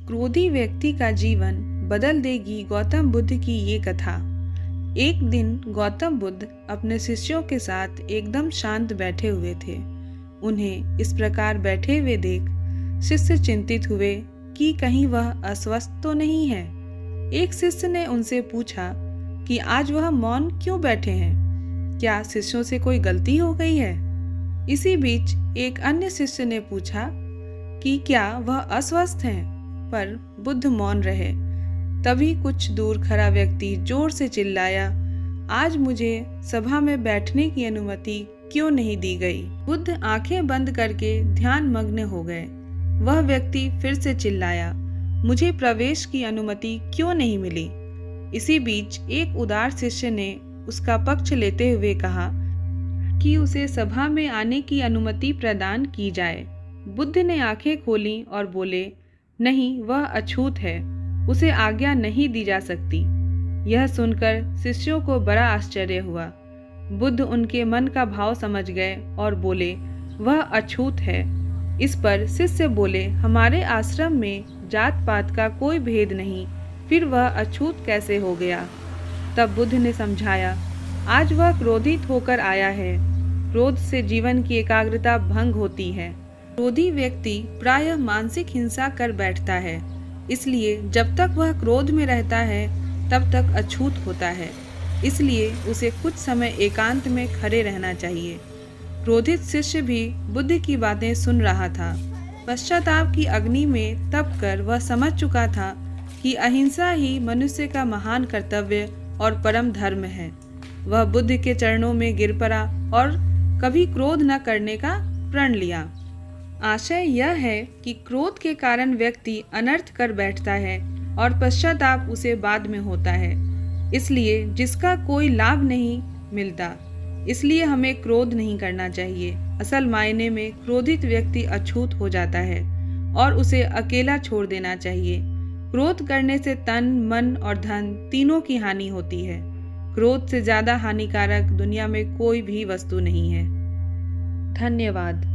क्रोधी व्यक्ति का जीवन बदल देगी गौतम बुद्ध की ये कथा। एक दिन गौतम बुद्ध अपने शिष्यों के साथ एकदम शांत बैठे हुए थे। उन्हें इस प्रकार बैठे हुए देख शिष्य चिंतित हुए कि कहीं वह अस्वस्थ तो नहीं है। एक शिष्य ने उनसे पूछा कि आज वह मौन क्यों बैठे हैं, क्या शिष्यों से कोई गलती हो गई है। इसी बीच एक अन्य शिष्य ने पूछा कि क्या वह अस्वस्थ हैं, पर बुद्ध मौन रहे। तभी कुछ दूर खड़ा व्यक्ति जोर से चिल्लाया, आज मुझे सभा में बैठने की अनुमति क्यों नहीं दी गई। बुद्ध आंखें बंद करके ध्यान मग्न हो गए। वह व्यक्ति फिर से चिल्लाया, मुझे प्रवेश की अनुमति क्यों नहीं मिली। इसी बीच एक उदार शिष्य ने उसका पक्ष लेते हुए कहा कि उसे सभा में आने की अनुमति प्रदान की जाए। बुद्ध ने आंखें खोलीं और बोले, नहीं, वह अछूत है, उसे आज्ञा नहीं दी जा सकती। यह सुनकर शिष्यों को बड़ा आश्चर्य हुआ। बुद्ध उनके मन का भाव समझ गए और बोले, वह अछूत है। इस पर शिष्य बोले, हमारे आश्रम में जात पात का कोई भेद नहीं, फिर वह अछूत कैसे हो गया। तब बुद्ध ने समझाया, आज वह क्रोधित होकर आया है। क्रोध से जीवन की एकाग्रता भंग होती है। क्रोधी व्यक्ति प्रायः मानसिक हिंसा कर बैठता है, इसलिए जब तक वह क्रोध में रहता है तब तक अछूत होता है। इसलिए उसे कुछ समय एकांत में खड़े रहना चाहिए। क्रोधित शिष्य भी बुद्ध की बातें सुन रहा था। पश्चाताप की अग्नि में तप कर वह समझ चुका था कि अहिंसा ही मनुष्य का महान कर्तव्य और परम धर्म है। वह बुद्ध के चरणों में गिर पड़ा और कभी क्रोध न करने का प्रण लिया। आशय यह है कि क्रोध के कारण व्यक्ति अनर्थ कर बैठता है और पश्चाताप उसे बाद में होता है, इसलिए जिसका कोई लाभ नहीं मिलता। इसलिए हमें क्रोध नहीं करना चाहिए। असल मायने में क्रोधित व्यक्ति अछूत हो जाता है और उसे अकेला छोड़ देना चाहिए। क्रोध करने से तन, मन और धन तीनों की हानि होती है। क्रोध से ज़्यादा हानिकारक दुनिया में कोई भी वस्तु नहीं है। धन्यवाद।